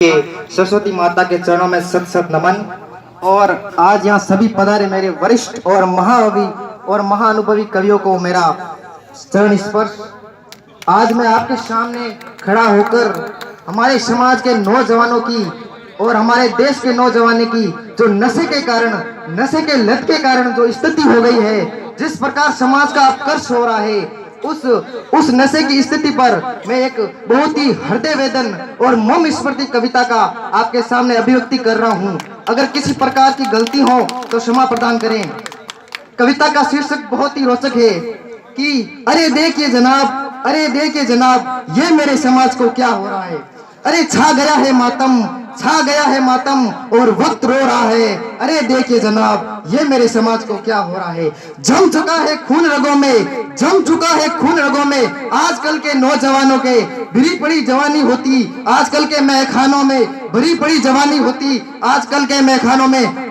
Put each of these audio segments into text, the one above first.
के सरस्वती माता के चरणों में सत सत नमन। और आज यहाँ सभी पधारे मेरे वरिष्ठ और महाकवि और महाअनुभवी कवियों को मेरा चरण स्पर्श। आज मैं आपके सामने खड़ा होकर हमारे समाज के नौजवानों की और हमारे देश के नौजवानों की जो नशे के कारण, नशे के लत के कारण जो स्थिति हो गई है, जिस प्रकार समाज का अपकर्ष हो रहा है, उस नशे की स्थिति पर मैं एक बहुत ही हृदय वेदन और मम स्मृति कविता का आपके सामने अभिव्यक्ति कर रहा हूं। अगर किसी प्रकार की गलती हो तो क्षमा प्रदान करें। कविता का शीर्षक बहुत ही रोचक है कि अरे देखिए जनाब, अरे देखिए जनाब, ये मेरे समाज को क्या हो रहा है। अरे छा गया है मातम, छा गया है मातम और वक्त रो रहा है। अरे देखिए जनाब, ये मेरे समाज को क्या हो रहा है। जम चुका है खून रगों में, जम चुका है खून रगों में। आजकल के नौजवानों के भरी पड़ी जवानी होती, आजकल के मैखानों में भरी पड़ी जवानी होती, आजकल के मैखानों में।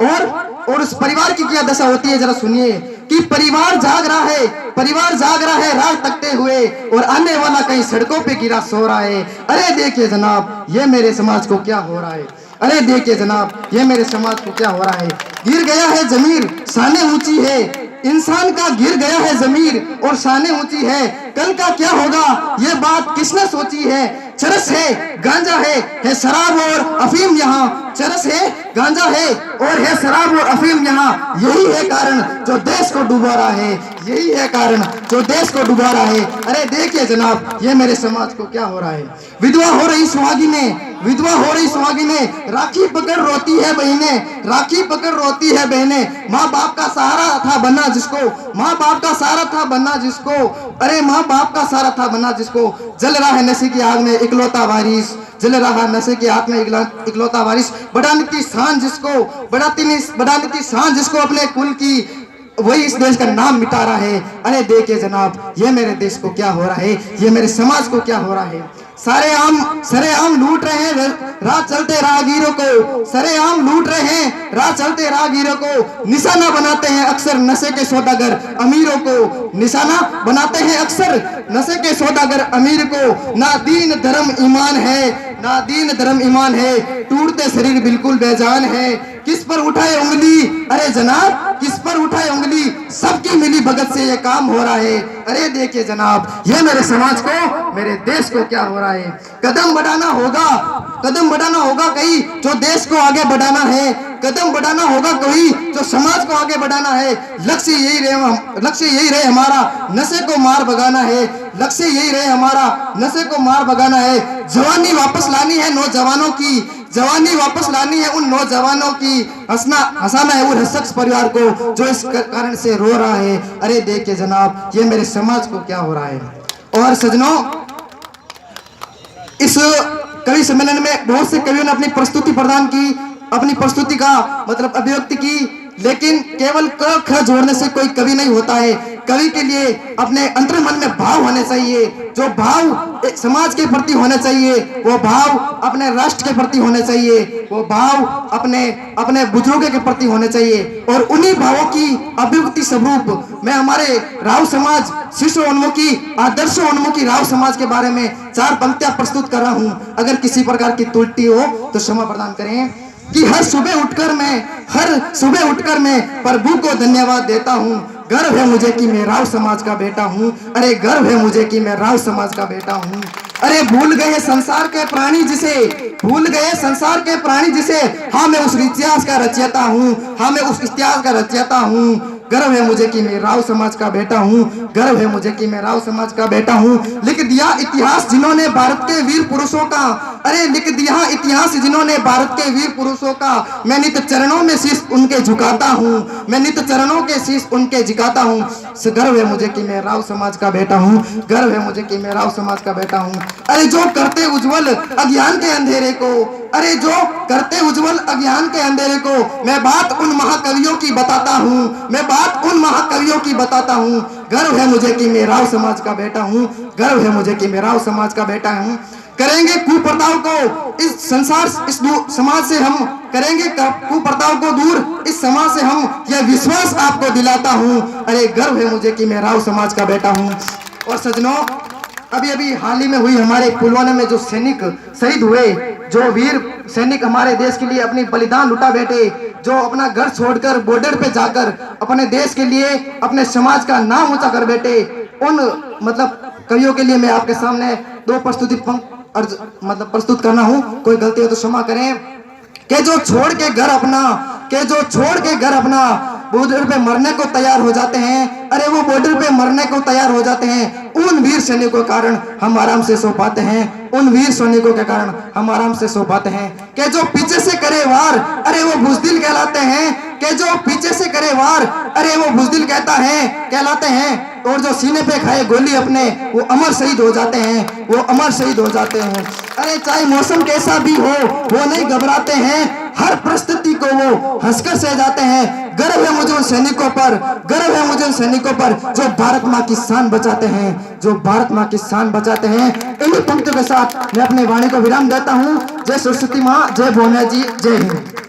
और उस परिवार की क्या दशा होती है, जरा सुनिए कि परिवार जाग रहा है, परिवार जाग रहा है रात तकते हुए, और आने वाला कहीं सड़कों पे गिरा सो रहा है। अरे देखिए जनाब, ये मेरे समाज को क्या हो रहा है। अरे देखिए जनाब, ये मेरे समाज को क्या हो रहा है। गिर गया है जमीर, शाने ऊंची है, इंसान का गिर गया है जमीर और शाने ऊंची है। कल का क्या होगा ये बात किसने सोची है। चरस है, गांजा है शराब और अफीम यहाँ। चरस है, गांजा है और है शराब और अफीम यहाँ। यही है कारण जो देश को डुबा रहा है, यही है कारण जो देश को डुबा रहा है। अरे देखिए जनाब, ये मेरे समाज को क्या हो रहा है। विधवा हो रही सुहागिने, विधवा हो रही सुहागिने, राखी पकड़ रोती है बहने, राखी पकड़ रोती है बहने। माँ बाप का सहारा था बनना जिसको, माँ बाप का सहारा था बनना जिसको, अरे माँ बाप का सहारा था बनना जिसको। जल रहा है नशे की आग में इकलौता वारिस, जल रहा नशे की आग में इकलौता वारिस। बढ़ाने की शान जिसको, बढ़ाने की शान जिसको अपने कुल की, वही इस देश का नाम मिटा रहा है। अरे देखिए जनाब, ये मेरे देश को क्या हो रहा है, ये मेरे समाज को क्या हो रहा है। सरेआम लूट रहे हैं राह चलते राहगीरों को, सरेआम लूट रहे हैं राह चलते राहगीरों को। निशाना बनाते हैं अक्सर नशे के सौदागर अमीरों को, निशाना बनाते हैं अक्सर नशे के सौदागर अमीर को। ना दीन धर्म ईमान है, ना दीन धर्म ईमान है, टूटते शरीर बिल्कुल बेजान है। किस पर उठाए उंगली, अरे जनाब किस पर उठाए उंगली, सबकी मिली भगत से ये काम हो रहा है। अरे देखिए जनाब, ये मेरे समाज को, मेरे देश को क्या हो रहा है। कदम बढ़ाना होगा, कदम बढ़ाना होगा कहीं जो देश को आगे बढ़ाना है, कदम बढ़ाना होगा कोई जो समाज को आगे बढ़ाना है। लक्ष्य यही रहे हमारा, नशे को मार भगाना है। लक्ष्य यही रहे हमारा, नशे को मार भगाना है। जवानी वापस लानी है नौजवानों की, जवानी वापस लानी है उन नौजवानों की। हंसाना है उन शख्स परिवार को जो इस कारण से रो रहा है। अरे देखिए जनाब, ये मेरे समाज को क्या हो रहा है। और सजनों, इस कवि सम्मेलन में बहुत से कवियों ने अपनी प्रस्तुति प्रदान की, अपनी प्रस्तुति का मतलब अभिव्यक्ति की, लेकिन केवल क ख जोड़ने से कोई कवि नहीं होता है। कवि के लिए अपने अंतर्मन में भाव होने चाहिए, जो भाव समाज के प्रति होने चाहिए, वो भाव अपने राष्ट्र के प्रति होने चाहिए, वो भाव अपने बुजुर्गों के प्रति होने चाहिए। और उन्हीं भावों की अभिव्यक्ति स्वरूप मैं हमारे राव समाज, शिष्योन्मुखी, आदर्शोन्मुखी राव समाज के बारे में 4 पंक्तियां प्रस्तुत कर रहा हूं। अगर किसी प्रकार की त्रुटि हो तो क्षमा प्रदान करें। कि हर सुबह उठकर मैं प्रभु को धन्यवाद देता हूँ। गर्व है मुझे कि मैं राव समाज का बेटा हूँ। अरे गर्व है मुझे कि मैं राव समाज का बेटा हूँ। अरे भूल गए संसार के प्राणी जिसे, भूल गए संसार के प्राणी जिसे, हाँ मैं उस इतिहास का रचयिता हूँ, हाँ मैं उस इतिहास का रचयिता हूँ। गर्व है मुझे कि मैं राव समाज का बेटा हूँ, गर्व है मुझे कि मैं राव समाज का बेटा हूँ। लिख दिया इतिहास जिन्होंने भारत के वीर पुरुषों का, अरे लिख दिया इतिहास जिन्होंने भारत के वीर पुरुषों का। मैं नित चरणों में शीश उनके झुकाता हूँ, मैं नित चरणों के शीश उनके झुकाता हूँ। गर्व है मुझे कि मैं राव समाज का बेटा हूँ, गर्व है मुझे कि मैं राव समाज का बेटा हूँ। अरे जो करते उज्जवल अज्ञान के अंधेरे को, अरे जो करते उज्जवल अज्ञान के अंधेरे को, मैं बात उन महाकवियों की बताता हूँ, मैं बात उन महाकवियों की बताता हूँ। गर्व है मुझे कि मैं राव समाज का बेटा हूँ, गर्व है मुझे कि मैं राव समाज का बेटा हूँ। करेंगे कुप्रथाओं को इस संसार, इस समाज से हम करेंगे कुप्रथाओं को दूर इस समाज से हम, यह विश्वास आपको दिलाता हूँ। अरे गर्व है मुझे कि मैं राव समाज का बेटा हूँ। और सजनों, अभी हाल ही में हुई हमारे पुलवामा में जो सैनिक शहीद हुए, जो वीर सैनिक हमारे देश के लिए अपनी बलिदान लुटा बैठे, जो अपना घर छोड़कर बॉर्डर पे जाकर अपने देश के लिए, अपने समाज का नाम ऊंचा कर बैठे, उन कवियों के लिए मैं आपके सामने दो प्रस्तुति प्रस्तुत करना हूं। कोई गलती हो तो क्षमा करें। के जो छोड़ के घर अपना बॉर्डर पे मरने को तैयार हो जाते हैं, अरे वो बॉर्डर पे मरने को तैयार हो जाते हैं, उन वीर सैनिकों के कारण हम आराम से सो पाते हैं, उन वीर सैनिकों के कारण हम आराम से सो पाते हैं। के जो पीछे से करे वार, अरे वो बुजदिल कहलाते हैं। के जो पीछे से करे वार, अरे वो बुजदिल कहलाते हैं। और जो सीने पे खाए गोली अपने, वो अमर शहीद हो जाते हैं, वो अमर शहीद हो जाते हैं। अरे चाहे मौसम कैसा भी हो, वो नहीं घबराते हैं, हर परिस्थिति को वो हंसकर सह जाते हैं। गर्व है मुझे उन सैनिकों पर, गर्व है मुझे उन सैनिकों पर जो भारत माँ की शान बचाते हैं, जो भारत माँ की शान बचाते हैं। इन्हीं पंक्तियों के साथ मैं अपनी वाणी को विराम देता हूँ। जय सरस्वती माँ, जय भुवनेश्वरी जी, जय हिंद।